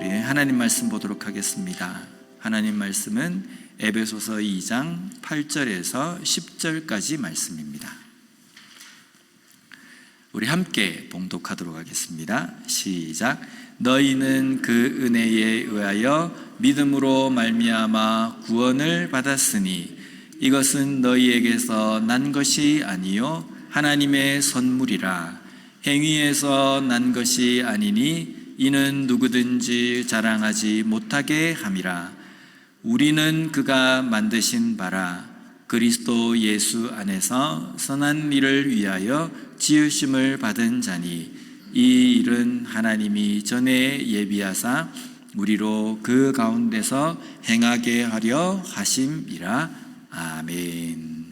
우리 하나님 말씀 보도록 하겠습니다. 하나님 말씀은 에베소서 2장 8절에서 10절까지 말씀입니다. 우리 함께 봉독하도록 하겠습니다. 시작. 너희는 그 은혜에 의하여 믿음으로 말미암아 구원을 받았으니 이것은 너희에게서 난 것이 아니요 하나님의 선물이라. 행위에서 난 것이 아니니 이는 누구든지 자랑하지 못하게 함이라. 우리는 그가 만드신 바라 그리스도 예수 안에서 선한 일을 위하여 지으심을 받은 자니 이 일은 하나님이 전에 예비하사 우리로 그 가운데서 행하게 하려 하심이라. 아멘.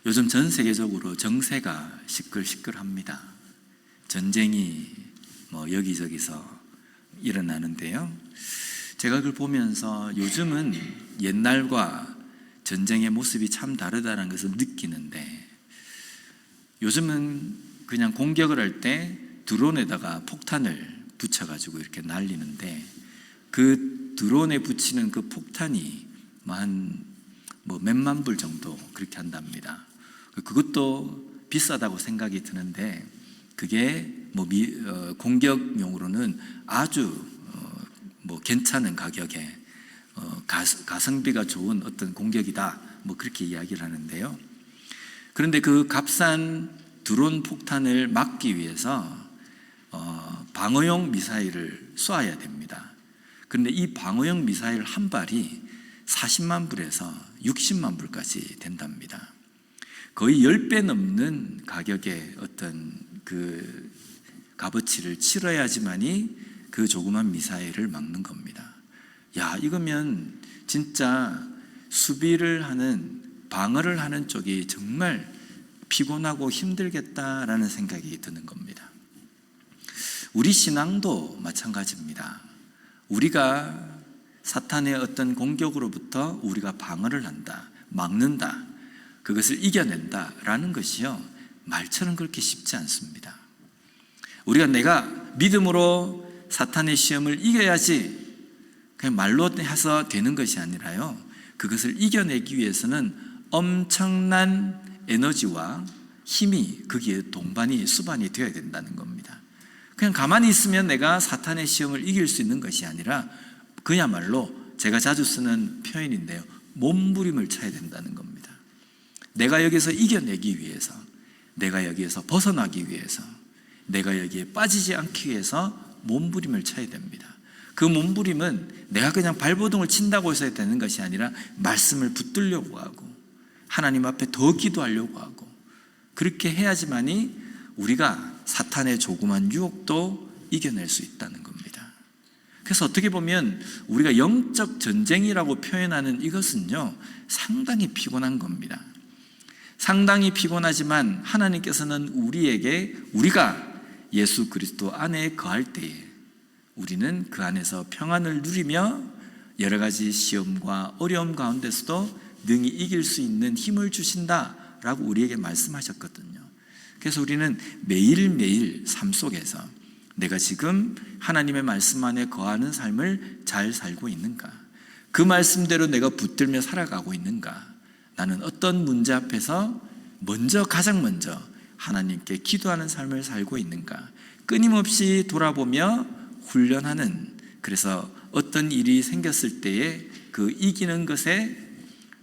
요즘 전 세계적으로 정세가 시끌시끌합니다. 전쟁이 여기저기서 일어나는데요. 제가 그걸 보면서 요즘은 옛날과 전쟁의 모습이 참 다르다는 것을 느끼는데, 요즘은 그냥 공격을 할 때 드론에다가 폭탄을 붙여가지고 이렇게 날리는데, 그 드론에 붙이는 그 폭탄이 몇만 불 정도 그렇게 한답니다. 그것도 비싸다고 생각이 드는데, 그게 공격용으로는 아주 괜찮은 가격에 가성비가 좋은 어떤 공격이다, 그렇게 이야기를 하는데요. 그런데 그 값싼 드론 폭탄을 막기 위해서 방어용 미사일을 쏘아야 됩니다. 그런데 이 방어용 미사일 한 발이 40만 불에서 60만 불까지 된답니다. 거의 10배 넘는 가격의 어떤 그 값어치를 치러야지만이 그 조그만 미사일을 막는 겁니다. 이거면 진짜 수비를 하는, 방어를 하는 쪽이 정말 피곤하고 힘들겠다라는 생각이 드는 겁니다. 우리 신앙도 마찬가지입니다. 우리가 사탄의 어떤 공격으로부터 우리가 방어를 한다, 막는다, 그것을 이겨낸다라는 것이요, 말처럼 그렇게 쉽지 않습니다. 우리가 내가 믿음으로 사탄의 시험을 이겨야지, 그냥 말로 해서 되는 것이 아니라요, 그것을 이겨내기 위해서는 엄청난 에너지와 힘이 거기에 동반이, 수반이 되어야 된다는 겁니다. 그냥 가만히 있으면 내가 사탄의 시험을 이길 수 있는 것이 아니라 그야말로 제가 자주 쓰는 표현인데요, 몸부림을 쳐야 된다는 겁니다. 내가 여기서 이겨내기 위해서, 내가 여기에서 벗어나기 위해서, 내가 여기에 빠지지 않기 위해서 몸부림을 쳐야 됩니다. 그 몸부림은 내가 그냥 발버둥을 친다고 해서 되는 것이 아니라 말씀을 붙들려고 하고 하나님 앞에 더 기도하려고 하고, 그렇게 해야지만이 우리가 사탄의 조그만 유혹도 이겨낼 수 있다는 겁니다. 그래서 어떻게 보면 우리가 영적 전쟁이라고 표현하는 이것은요, 상당히 피곤한 겁니다. 상당히 피곤하지만 하나님께서는 우리가 예수 그리스도 안에 거할 때에 우리는 그 안에서 평안을 누리며 여러 가지 시험과 어려움 가운데서도 능히 이길 수 있는 힘을 주신다라고 우리에게 말씀하셨거든요. 그래서 우리는 매일매일 삶 속에서 내가 지금 하나님의 말씀 안에 거하는 삶을 잘 살고 있는가, 그 말씀대로 내가 붙들며 살아가고 있는가, 나는 어떤 문제 앞에서 가장 먼저 하나님께 기도하는 삶을 살고 있는가, 끊임없이 돌아보며 훈련하는, 그래서 어떤 일이 생겼을 때에 그 이기는 것에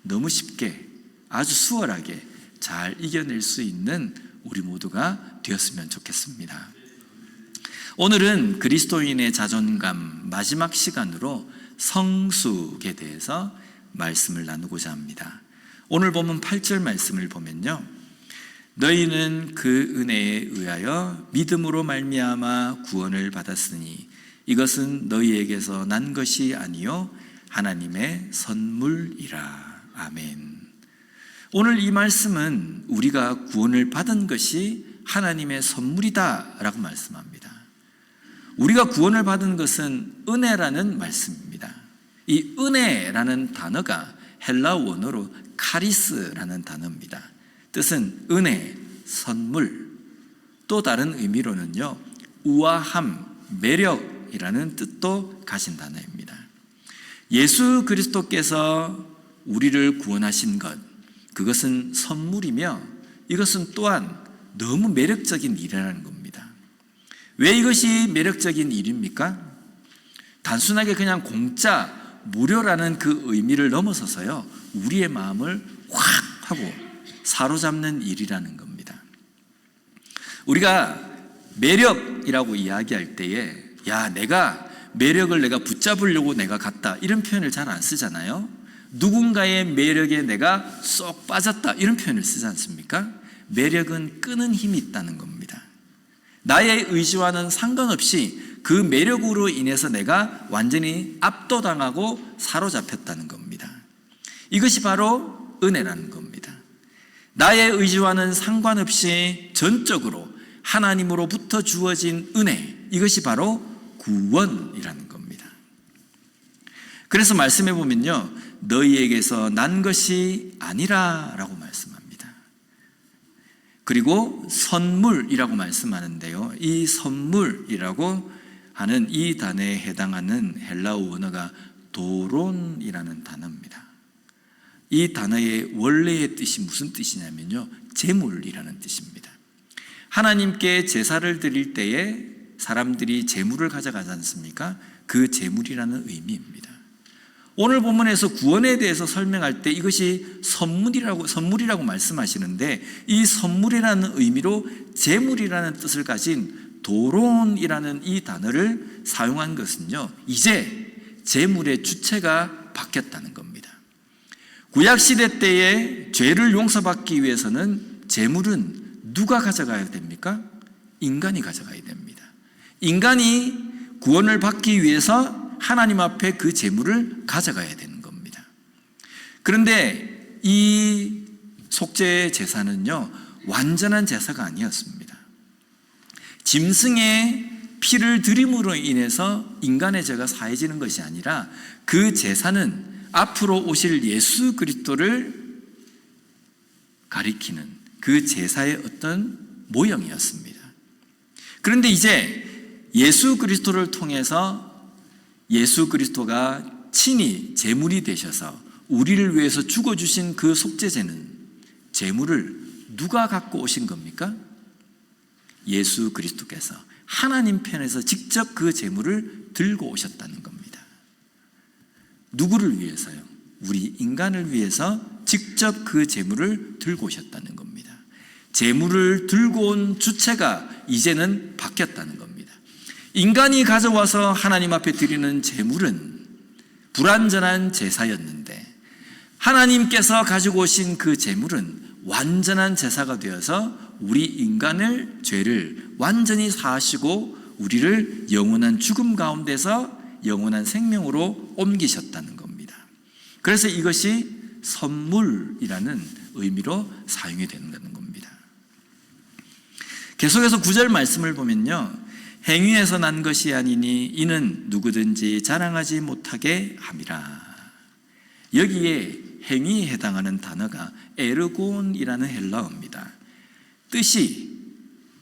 너무 쉽게, 아주 수월하게 잘 이겨낼 수 있는 우리 모두가 되었으면 좋겠습니다. 오늘은 그리스도인의 자존감 마지막 시간으로 성숙에 대해서 말씀을 나누고자 합니다. 오늘 보면 8절 말씀을 보면요, 너희는 그 은혜에 의하여 믿음으로 말미암아 구원을 받았으니 이것은 너희에게서 난 것이 아니요 하나님의 선물이라. 아멘. 오늘 이 말씀은 우리가 구원을 받은 것이 하나님의 선물이다 라고 말씀합니다. 우리가 구원을 받은 것은 은혜라는 말씀입니다. 이 은혜라는 단어가 헬라 원어로 카리스라는 단어입니다. 뜻은 은혜, 선물, 또 다른 의미로는요, 우아함, 매력, 매력이라는 뜻도 가진 단어입니다. 예수 그리스도께서 우리를 구원하신 것, 그것은 선물이며 이것은 또한 너무 매력적인 일이라는 겁니다. 왜 이것이 매력적인 일입니까? 단순하게 그냥 공짜, 무료라는 그 의미를 넘어서서요, 우리의 마음을 확 하고 사로잡는 일이라는 겁니다. 우리가 매력이라고 이야기할 때에 내가 매력을 내가 붙잡으려고 내가 갔다, 이런 표현을 잘 안 쓰잖아요. 누군가의 매력에 내가 쏙 빠졌다, 이런 표현을 쓰지 않습니까? 매력은 끄는 힘이 있다는 겁니다. 나의 의지와는 상관없이 그 매력으로 인해서 내가 완전히 압도당하고 사로잡혔다는 겁니다. 이것이 바로 은혜라는 겁니다. 나의 의지와는 상관없이 전적으로 하나님으로부터 주어진 은혜, 이것이 바로 구원이라는 겁니다. 그래서 말씀해 보면요, 너희에게서 난 것이 아니라 라고 말씀합니다. 그리고 선물이라고 말씀하는데요, 이 선물이라고 하는 이 단어에 해당하는 헬라어 원어가 도론이라는 단어입니다. 이 단어의 원래의 뜻이 무슨 뜻이냐면요, 제물이라는 뜻입니다. 하나님께 제사를 드릴 때에 사람들이 제물을 가져가지 않습니까? 그 제물이라는 의미입니다. 오늘 본문에서 구원에 대해서 설명할 때 이것이 선물이라고 말씀하시는데, 이 선물이라는 의미로 제물이라는 뜻을 가진 도론이라는 이 단어를 사용한 것은요, 이제 제물의 주체가 바뀌었다는 겁니다. 구약시대 때에 죄를 용서받기 위해서는 제물은 누가 가져가야 됩니까? 인간이 가져가야 됩니다. 인간이 구원을 받기 위해서 하나님 앞에 그 제물을 가져가야 되는 겁니다. 그런데 이 속죄 제사는요, 완전한 제사가 아니었습니다. 짐승의 피를 드림으로 인해서 인간의 죄가 사해지는 것이 아니라 그 제사는 앞으로 오실 예수 그리스도를 가리키는 그 제사의 어떤 모형이었습니다. 그런데 이제 예수 그리스도를 통해서 예수 그리스도가 친히 제물이 되셔서 우리를 위해서 죽어주신 그 속죄제는, 제물을 누가 갖고 오신 겁니까? 예수 그리스도께서 하나님 편에서 직접 그 제물을 들고 오셨다는 겁니다. 누구를 위해서요? 우리 인간을 위해서 직접 그 제물을 들고 오셨다는 겁니다. 제물을 들고 온 주체가 이제는 바뀌었다는 겁니다. 인간이 가져와서 하나님 앞에 드리는 제물은 불완전한 제사였는데, 하나님께서 가지고 오신 그 제물은 완전한 제사가 되어서 우리 인간을, 죄를 완전히 사하시고 우리를 영원한 죽음 가운데서 영원한 생명으로 옮기셨다는 겁니다. 그래서 이것이 선물이라는 의미로 사용이 되는 겁니다. 계속해서 9절 말씀을 보면요, 행위에서 난 것이 아니니 이는 누구든지 자랑하지 못하게 함이라. 여기에 행위에 해당하는 단어가 에르곤이라는 헬라어입니다. 뜻이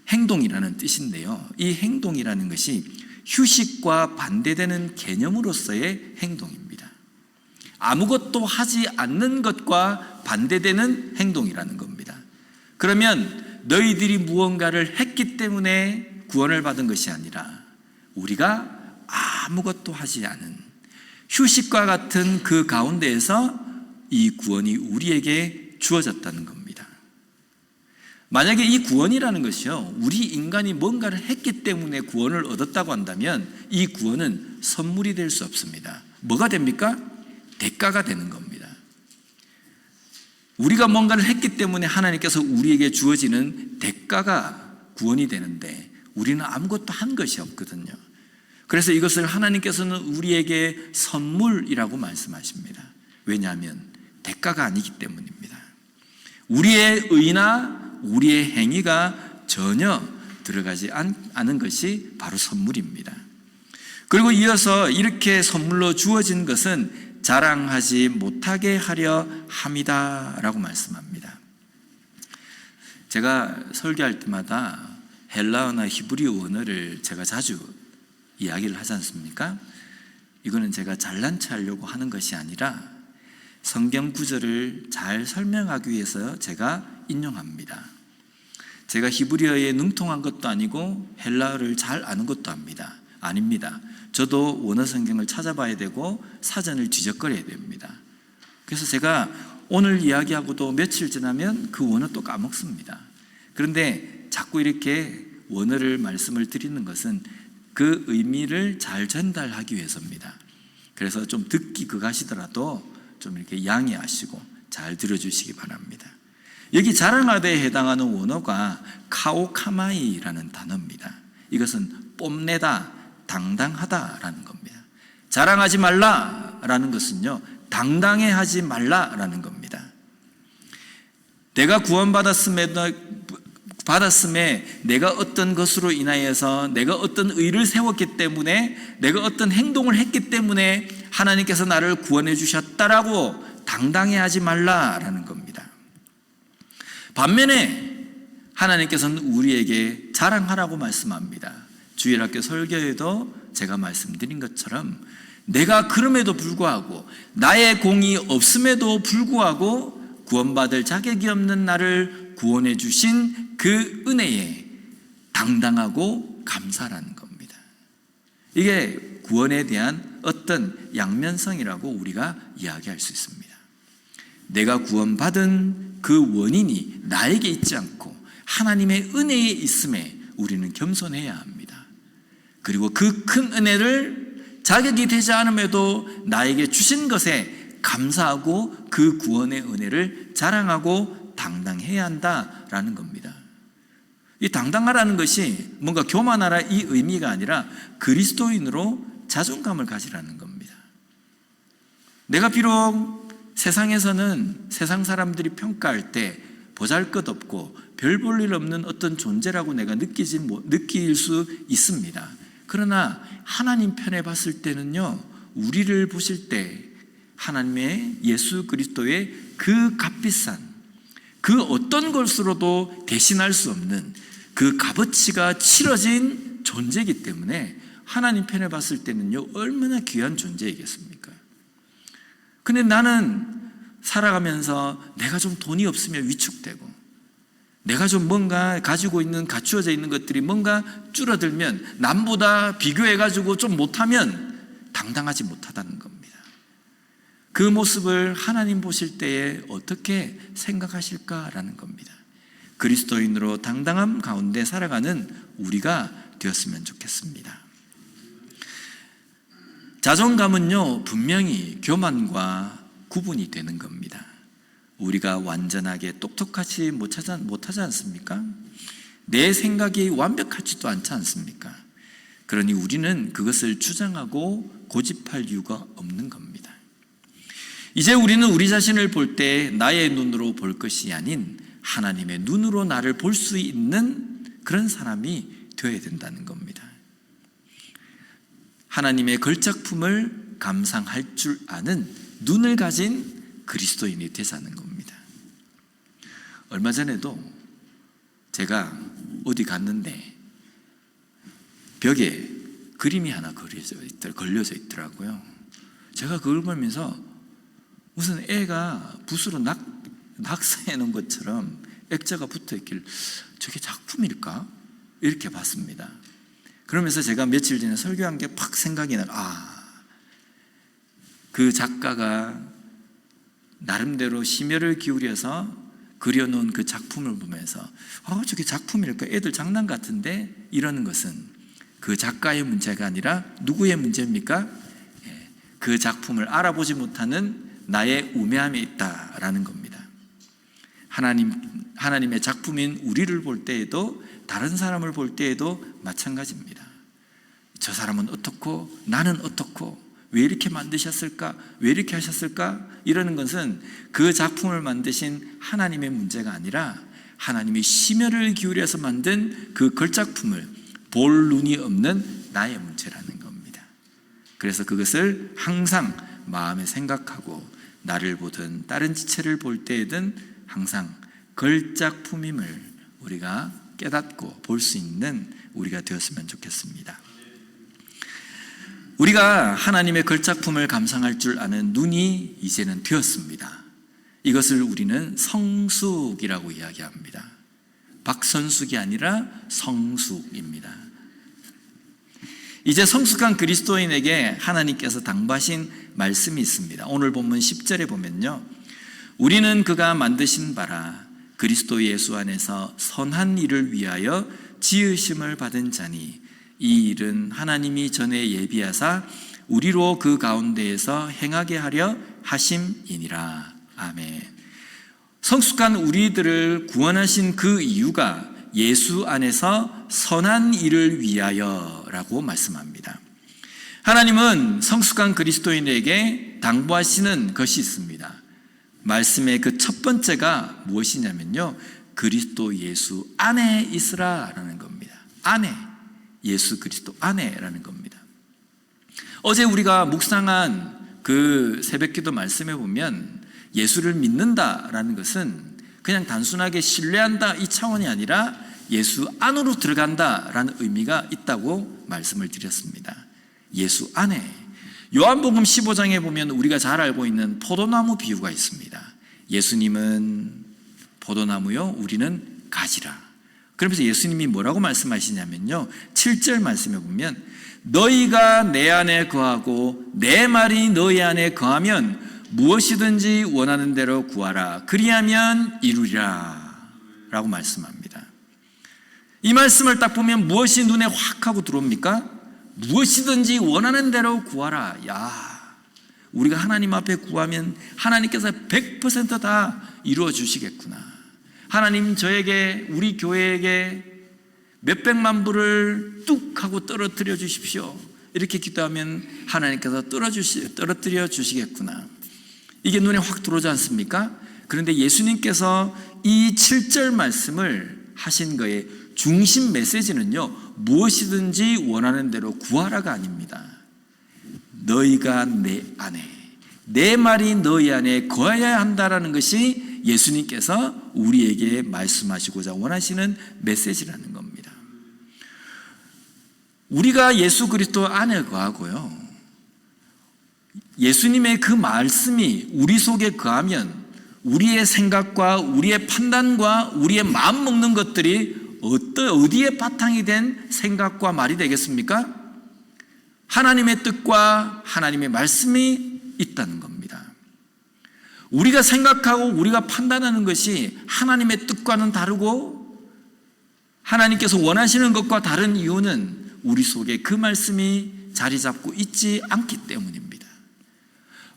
행동이라는 뜻인데요, 이 행동이라는 것이 휴식과 반대되는 개념으로서의 행동입니다. 아무것도 하지 않는 것과 반대되는 행동이라는 겁니다. 그러면 너희들이 무언가를 했기 때문에 구원을 받은 것이 아니라 우리가 아무것도 하지 않은 휴식과 같은 그 가운데에서 이 구원이 우리에게 주어졌다는 겁니다. 만약에 이 구원이라는 것이요, 우리 인간이 뭔가를 했기 때문에 구원을 얻었다고 한다면 이 구원은 선물이 될 수 없습니다. 뭐가 됩니까? 대가가 되는 겁니다. 우리가 뭔가를 했기 때문에 하나님께서 우리에게 주어지는 대가가 구원이 되는데 우리는 아무것도 한 것이 없거든요. 그래서 이것을 하나님께서는 우리에게 선물이라고 말씀하십니다. 왜냐하면 대가가 아니기 때문입니다. 우리의 의나 우리의 행위가 전혀 들어가지 않은 것이 바로 선물입니다. 그리고 이어서 이렇게 선물로 주어진 것은 자랑하지 못하게 하려 함이다 라고 말씀합니다. 제가 설교할 때마다 헬라어나 히브리어 원어를 제가 자주 이야기를 하지 않습니까? 이거는 제가 잘난 체 하려고 하는 것이 아니라 성경 구절을 잘 설명하기 위해서 제가 인용합니다. 제가 히브리어에 능통한 것도 아니고 헬라어를 잘 아는 것도 아닙니다. 저도 원어 성경을 찾아봐야 되고 사전을 뒤적거려야 됩니다. 그래서 제가 오늘 이야기하고도 며칠 지나면 그 원어 또 까먹습니다. 그런데 자꾸 이렇게 원어를 말씀을 드리는 것은 그 의미를 잘 전달하기 위해서입니다. 그래서 좀 듣기 그가시더라도 좀 이렇게 양해하시고 잘 들어주시기 바랍니다. 여기 자랑하다에 해당하는 원어가 카오카마이라는 단어입니다. 이것은 뽐내다, 당당하다라는 겁니다. 자랑하지 말라라는 것은요, 당당해하지 말라라는 겁니다. 내가 구원받았음에 내가 어떤 것으로 인하여서 내가 어떤 의를 세웠기 때문에 내가 어떤 행동을 했기 때문에 하나님께서 나를 구원해 주셨다라고 당당해하지 말라라는 겁니다. 반면에 하나님께서는 우리에게 자랑하라고 말씀합니다. 주일학교 설교에도 제가 말씀드린 것처럼 내가 그럼에도 불구하고 나의 공이 없음에도 불구하고 구원받을 자격이 없는 나를 구원해 주신 그 은혜에 당당하고 감사라는 겁니다. 이게 구원에 대한 어떤 양면성이라고 우리가 이야기할 수 있습니다. 내가 구원받은 그 원인이 나에게 있지 않고 하나님의 은혜에 있음에 우리는 겸손해야 합니다. 그리고 그 큰 은혜를 자격이 되지 않음에도 나에게 주신 것에 감사하고 그 구원의 은혜를 자랑하고 당당해야 한다라는 겁니다. 이 당당하라는 것이 뭔가 교만하라 이 의미가 아니라 그리스도인으로 자존감을 가지라는 겁니다. 내가 비록 세상에서는 세상 사람들이 평가할 때 보잘것없고 별 볼 일 없는 어떤 존재라고 내가 느낄 수 있습니다. 그러나 하나님 편에 봤을 때는요, 우리를 보실 때 하나님의 예수 그리스도의 그 값비싼 그 어떤 것으로도 대신할 수 없는 그 값어치가 치러진 존재이기 때문에 하나님 편에 봤을 때는요, 얼마나 귀한 존재이겠습니까? 근데 나는 살아가면서 내가 좀 돈이 없으면 위축되고 내가 좀 뭔가 가지고 있는 갖추어져 있는 것들이 뭔가 줄어들면 남보다 비교해가지고 좀 못하면 당당하지 못하다는 겁니다. 그 모습을 하나님 보실 때에 어떻게 생각하실까라는 겁니다. 그리스도인으로 당당함 가운데 살아가는 우리가 되었으면 좋겠습니다. 자존감은요, 분명히 교만과 구분이 되는 겁니다. 우리가 완전하게 똑똑하지 못하지 않습니까? 내 생각이 완벽하지도 않지 않습니까? 그러니 우리는 그것을 주장하고 고집할 이유가 없는 겁니다. 이제 우리는 우리 자신을 볼 때 나의 눈으로 볼 것이 아닌 하나님의 눈으로 나를 볼 수 있는 그런 사람이 되어야 된다는 겁니다. 하나님의 걸작품을 감상할 줄 아는 눈을 가진 그리스도인이 되자는 겁니다. 얼마 전에도 제가 어디 갔는데 벽에 그림이 하나 걸려져 있더라고요. 제가 그걸 보면서 무슨 애가 붓으로 낙서해 놓은 것처럼 액자가 붙어 있길 저게 작품일까? 이렇게 봤습니다. 그러면서 제가 며칠 전에 설교한 게 팍 생각이 그 작가가 나름대로 심혈을 기울여서 그려놓은 그 작품을 보면서 저게 작품일까? 애들 장난 같은데? 이러는 것은 그 작가의 문제가 아니라 누구의 문제입니까? 그 작품을 알아보지 못하는 나의 우매함이 있다라는 겁니다. 하나님의 작품인 우리를 볼 때에도 다른 사람을 볼 때에도 마찬가지입니다. 저 사람은 어떻고 나는 어떻고 왜 이렇게 만드셨을까? 왜 이렇게 하셨을까? 이러는 것은 그 작품을 만드신 하나님의 문제가 아니라 하나님이 심혈을 기울여서 만든 그 걸작품을 볼 눈이 없는 나의 문제라는 겁니다. 그래서 그것을 항상 마음에 생각하고 나를 보든 다른 지체를 볼 때에든 항상 걸작품임을 우리가 깨닫고 볼 수 있는 우리가 되었으면 좋겠습니다. 우리가 하나님의 걸작품을 감상할 줄 아는 눈이 이제는 되었습니다. 이것을 우리는 성숙이라고 이야기합니다. 박선숙이 아니라 성숙입니다. 이제 성숙한 그리스도인에게 하나님께서 당부하신 말씀이 있습니다. 오늘 본문 10절에 보면요, 우리는 그가 만드신 바라 그리스도 예수 안에서 선한 일을 위하여 지으심을 받은 자니 이 일은 하나님이 전에 예비하사 우리로 그 가운데에서 행하게 하려 하심이니라. 아멘. 성숙한 우리들을 구원하신 그 이유가 예수 안에서 선한 일을 위하여 라고 말씀합니다. 하나님은 성숙한 그리스도인에게 당부하시는 것이 있습니다. 말씀의 그 첫 번째가 무엇이냐면요, 그리스도 예수 안에 있으라라는 겁니다. 안에, 예수 그리스도 안에라는 겁니다. 어제 우리가 묵상한 그 새벽기도 말씀에 보면 예수를 믿는다라는 것은 그냥 단순하게 신뢰한다 이 차원이 아니라 예수 안으로 들어간다라는 의미가 있다고 말씀을 드렸습니다. 예수 안에. 요한복음 15장에 보면 우리가 잘 알고 있는 포도나무 비유가 있습니다. 예수님은 포도나무요, 우리는 가지라. 그러면서 예수님이 뭐라고 말씀하시냐면요, 7절 말씀에 보면 너희가 내 안에 거하고 내 말이 너희 안에 거하면 무엇이든지 원하는 대로 구하라. 그리하면 이루리라 라고 말씀합니다. 이 말씀을 딱 보면 무엇이 눈에 확 하고 들어옵니까? 무엇이든지 원하는 대로 구하라. 야, 우리가 하나님 앞에 구하면 하나님께서 100% 다 이루어 주시겠구나. 하나님 저에게, 우리 교회에게 몇백만 불을 뚝 하고 떨어뜨려 주십시오. 이렇게 기도하면 하나님께서 떨어뜨려 주시겠구나. 이게 눈에 확 들어오지 않습니까? 그런데 예수님께서 이 7절 말씀을 하신 거에 중심 메시지는요, 무엇이든지 원하는 대로 구하라가 아닙니다. 너희가 내 안에, 내 말이 너희 안에 거해야 한다라는 것이 예수님께서 우리에게 말씀하시고자 원하시는 메시지라는 겁니다. 우리가 예수 그리스도 안에 거하고요, 예수님의 그 말씀이 우리 속에 거하면 우리의 생각과 우리의 판단과 우리의 마음 먹는 것들이 어디에 바탕이 된 생각과 말이 되겠습니까? 하나님의 뜻과 하나님의 말씀이 있다는 겁니다. 우리가 생각하고 우리가 판단하는 것이 하나님의 뜻과는 다르고 하나님께서 원하시는 것과 다른 이유는 우리 속에 그 말씀이 자리 잡고 있지 않기 때문입니다.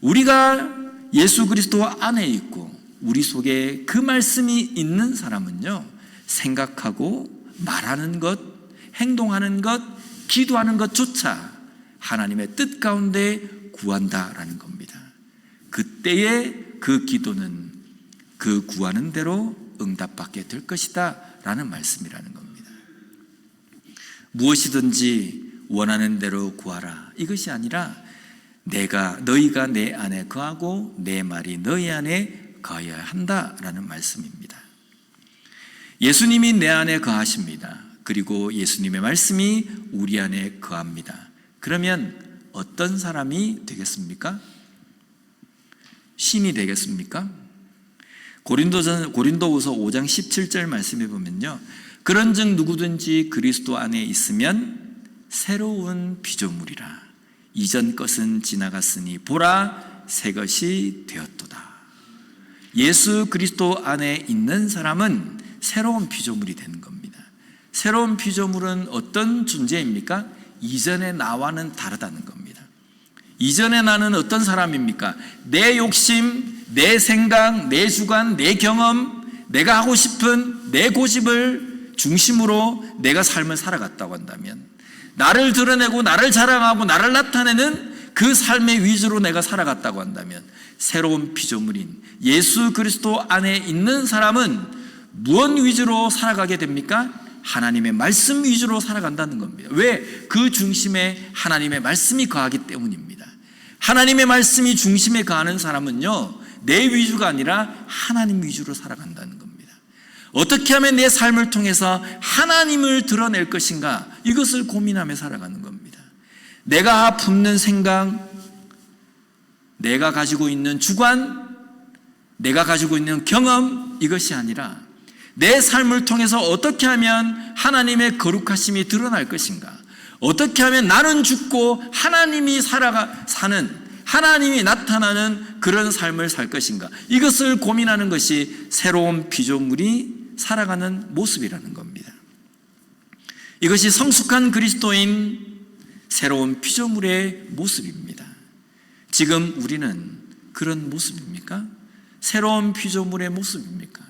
우리가 예수 그리스도 안에 있고 우리 속에 그 말씀이 있는 사람은요, 생각하고 말하는 것, 행동하는 것, 기도하는 것조차 하나님의 뜻 가운데 구한다라는 겁니다. 그때의 그 기도는 그 구하는 대로 응답받게 될 것이다 라는 말씀이라는 겁니다. 무엇이든지 원하는 대로 구하라, 이것이 아니라 너희가 내 안에 거하고 내 말이 너희 안에 거해야 한다라는 말씀입니다. 예수님이 내 안에 거하십니다. 그리고 예수님의 말씀이 우리 안에 거합니다. 그러면 어떤 사람이 되겠습니까? 신이 되겠습니까? 고린도후서 5장 17절 말씀에 보면요, 그런즉 누구든지 그리스도 안에 있으면 새로운 피조물이라. 이전 것은 지나갔으니 보라, 새 것이 되었도다. 예수 그리스도 안에 있는 사람은 새로운 피조물이 되는 겁니다. 새로운 피조물은 어떤 존재입니까? 이전의 나와는 다르다는 겁니다. 이전의 나는 어떤 사람입니까? 내 욕심, 내 생각, 내 주관, 내 경험, 내가 하고 싶은 내 고집을 중심으로 내가 삶을 살아갔다고 한다면, 나를 드러내고 나를 자랑하고 나를 나타내는 그 삶의 위주로 내가 살아갔다고 한다면, 새로운 피조물인 예수 그리스도 안에 있는 사람은 무엇 위주로 살아가게 됩니까? 하나님의 말씀 위주로 살아간다는 겁니다. 왜? 그 중심에 하나님의 말씀이 거하기 때문입니다. 하나님의 말씀이 중심에 거하는 사람은요, 내 위주가 아니라 하나님 위주로 살아간다는 겁니다. 어떻게 하면 내 삶을 통해서 하나님을 드러낼 것인가, 이것을 고민하며 살아가는 겁니다. 내가 품는 생각, 내가 가지고 있는 주관, 내가 가지고 있는 경험, 이것이 아니라 내 삶을 통해서 어떻게 하면 하나님의 거룩하심이 드러날 것인가, 어떻게 하면 나는 죽고 하나님이 사는, 하나님이 나타나는 그런 삶을 살 것인가, 이것을 고민하는 것이 새로운 피조물이 살아가는 모습이라는 겁니다. 이것이 성숙한 그리스도인 새로운 피조물의 모습입니다. 지금 우리는 그런 모습입니까? 새로운 피조물의 모습입니까?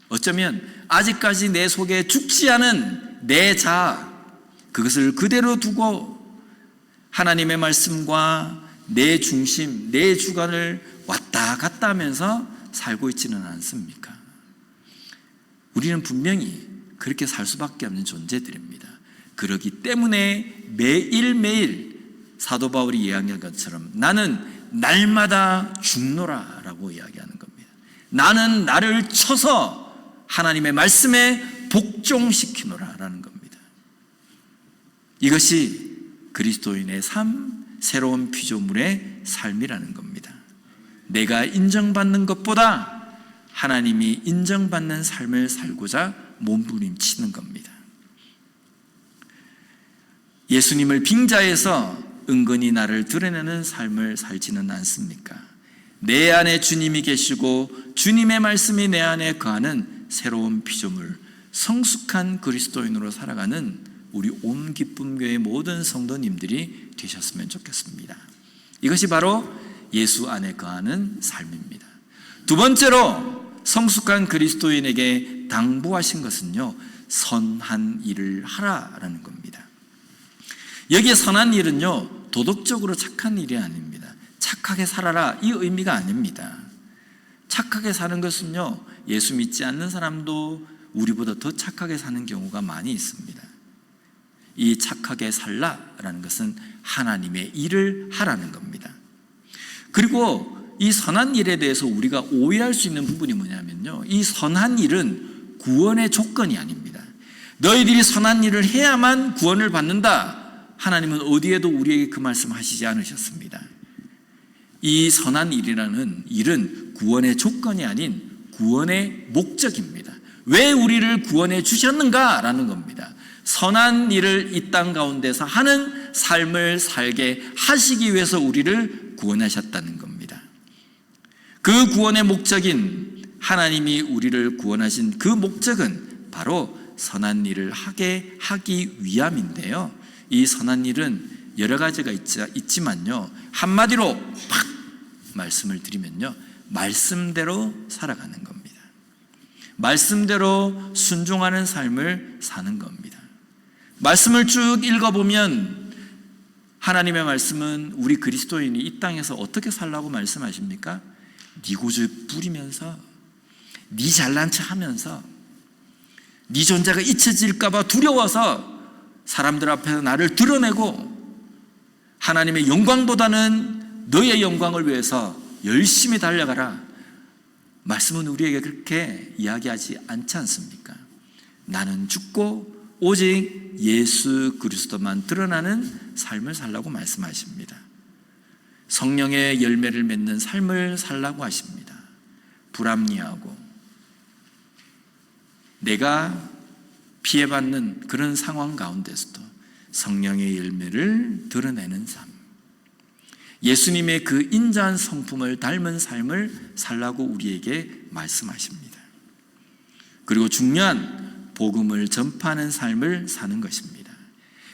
어쩌면 아직까지 내 속에 죽지 않은 내 자아, 그것을 그대로 두고 하나님의 말씀과 내 중심, 내 주관을 왔다 갔다 하면서 살고 있지는 않습니까? 우리는 분명히 그렇게 살 수밖에 없는 존재들입니다. 그렇기 때문에 매일매일 사도 바울이 이야기한 것처럼 나는 날마다 죽노라 라고 이야기하는 겁니다. 나는 나를 쳐서 하나님의 말씀에 복종시키노라 라는 겁니다. 이것이 그리스도인의 삶, 새로운 피조물의 삶이라는 겁니다. 내가 인정받는 것보다 하나님이 인정받는 삶을 살고자 몸부림치는 겁니다. 예수님을 빙자해서 은근히 나를 드러내는 삶을 살지는 않습니까? 내 안에 주님이 계시고 주님의 말씀이 내 안에 거하는 새로운 피조물, 성숙한 그리스도인으로 살아가는 우리 온 기쁨교회 모든 성도님들이 되셨으면 좋겠습니다. 이것이 바로 예수 안에 거하는 삶입니다. 두 번째로 성숙한 그리스도인에게 당부하신 것은요, 선한 일을 하라라는 겁니다. 여기에 선한 일은요, 도덕적으로 착한 일이 아닙니다. 착하게 살아라, 이 의미가 아닙니다. 착하게 사는 것은요, 예수 믿지 않는 사람도 우리보다 더 착하게 사는 경우가 많이 있습니다. 이 착하게 살라라는 것은 하나님의 일을 하라는 겁니다. 그리고 이 선한 일에 대해서 우리가 오해할 수 있는 부분이 뭐냐면요, 이 선한 일은 구원의 조건이 아닙니다. 너희들이 선한 일을 해야만 구원을 받는다, 하나님은 어디에도 우리에게 그 말씀 하시지 않으셨습니다. 이 선한 일이라는 일은 구원의 조건이 아닌 구원의 목적입니다. 왜 우리를 구원해 주셨는가라는 겁니다. 선한 일을 이 땅 가운데서 하는 삶을 살게 하시기 위해서 우리를 구원하셨다는 겁니다. 그 구원의 목적인 하나님이 우리를 구원하신 그 목적은 바로 선한 일을 하기 위함인데요, 이 선한 일은 여러 가지가 있지만요, 한마디로 팍 말씀을 드리면요, 말씀대로 살아가는 겁니다. 말씀대로 순종하는 삶을 사는 겁니다. 말씀을 쭉 읽어보면 하나님의 말씀은 우리 그리스도인이 이 땅에서 어떻게 살라고 말씀하십니까? 네 고집 부리면서, 네 잘난 체 하면서, 네 존재가 잊혀질까 봐 두려워서 사람들 앞에서 나를 드러내고 하나님의 영광보다는 너의 영광을 위해서 열심히 달려가라. 말씀은 우리에게 그렇게 이야기하지 않지 않습니까? 나는 죽고 오직 예수 그리스도만 드러나는 삶을 살라고 말씀하십니다. 성령의 열매를 맺는 삶을 살라고 하십니다. 불합리하고 내가 피해받는 그런 상황 가운데서도 성령의 열매를 드러내는 삶, 예수님의 그 인자한 성품을 닮은 삶을 살라고 우리에게 말씀하십니다. 그리고 중요한 복음을 전파하는 삶을 사는 것입니다.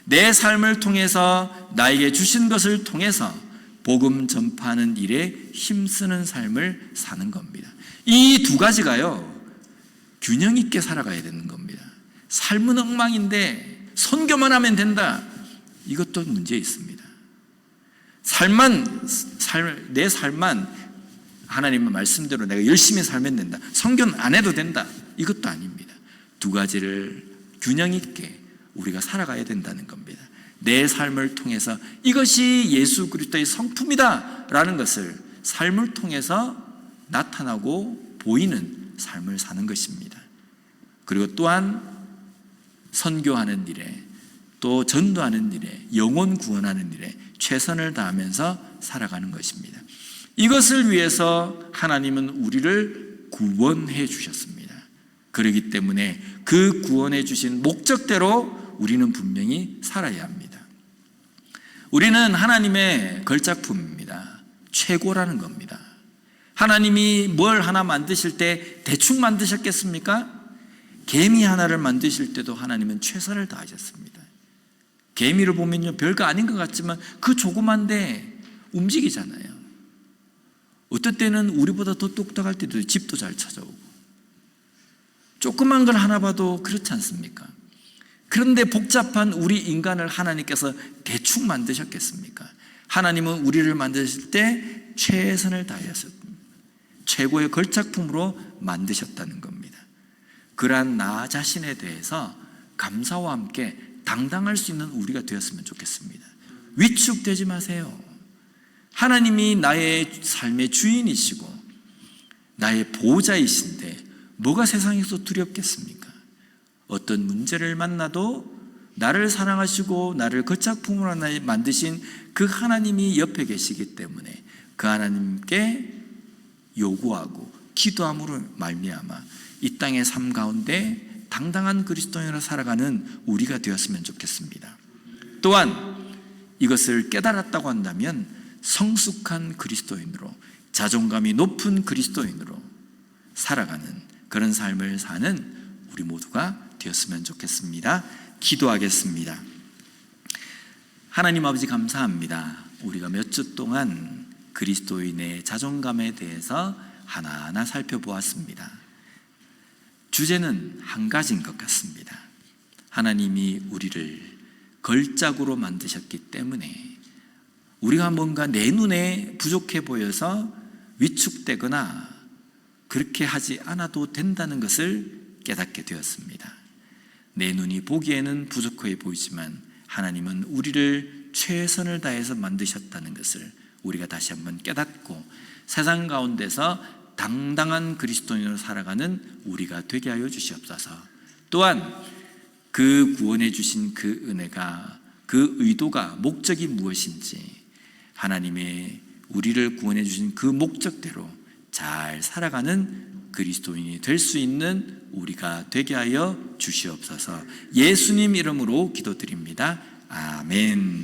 내 삶을 통해서 나에게 주신 것을 통해서 복음 전파하는 일에 힘쓰는 삶을 사는 겁니다. 이 두 가지가요, 균형 있게 살아가야 되는 겁니다. 삶은 엉망인데 선교만 하면 된다, 이것도 문제 있습니다. 내 삶만 하나님의 말씀대로 내가 열심히 살면 된다, 선교는 안 해도 된다, 이것도 아닙니다. 두 가지를 균형 있게 우리가 살아가야 된다는 겁니다. 내 삶을 통해서 이것이 예수 그리스도의 성품이다 라는 것을 삶을 통해서 나타나고 보이는 삶을 사는 것입니다. 그리고 또한 선교하는 일에 또 전도하는 일에, 영혼 구원하는 일에 최선을 다하면서 살아가는 것입니다. 이것을 위해서 하나님은 우리를 구원해 주셨습니다. 그렇기 때문에 그 구원해 주신 목적대로 우리는 분명히 살아야 합니다. 우리는 하나님의 걸작품입니다. 최고라는 겁니다. 하나님이 뭘 하나 만드실 때 대충 만드셨겠습니까? 개미 하나를 만드실 때도 하나님은 최선을 다하셨습니다. 개미를 보면요, 별거 아닌 것 같지만 그 조그만데 움직이잖아요. 어떨 때는 우리보다 더 똑똑할 때도 집도 잘 찾아오고, 조그만 걸 하나 봐도 그렇지 않습니까? 그런데 복잡한 우리 인간을 하나님께서 대충 만드셨겠습니까? 하나님은 우리를 만드실 때 최선을 다하셨습니다. 최고의 걸작품으로 만드셨다는 겁니다. 그러한 나 자신에 대해서 감사와 함께 당당할 수 있는 우리가 되었으면 좋겠습니다. 위축되지 마세요. 하나님이 나의 삶의 주인이시고 나의 보호자이신데 뭐가 세상에서 두렵겠습니까? 어떤 문제를 만나도 나를 사랑하시고 나를 걸작품으로 하나 만드신 그 하나님이 옆에 계시기 때문에 그 하나님께 요구하고 기도함으로 말미암아 이 땅의 삶 가운데 당당한 그리스도인으로 살아가는 우리가 되었으면 좋겠습니다. 또한 이것을 깨달았다고 한다면 성숙한 그리스도인으로, 자존감이 높은 그리스도인으로 살아가는 그런 삶을 사는 우리 모두가 되었으면 좋겠습니다. 기도하겠습니다. 하나님 아버지, 감사합니다. 우리가 몇 주 동안 그리스도인의 자존감에 대해서 하나하나 살펴보았습니다. 주제는 한 가지인 것 같습니다. 하나님이 우리를 걸작으로 만드셨기 때문에 우리가 뭔가 내 눈에 부족해 보여서 위축되거나 그렇게 하지 않아도 된다는 것을 깨닫게 되었습니다. 내 눈이 보기에는 부족해 보이지만 하나님은 우리를 최선을 다해서 만드셨다는 것을 우리가 다시 한번 깨닫고 세상 가운데서 당당한 그리스도인으로 살아가는 우리가 되게 하여 주시옵소서. 또한 그 구원해 주신 그 은혜가, 그 의도가, 목적이 무엇인지 하나님의 우리를 구원해 주신 그 목적대로 잘 살아가는 그리스도인이 될 수 있는 우리가 되게 하여 주시옵소서. 예수님 이름으로 기도드립니다. 아멘.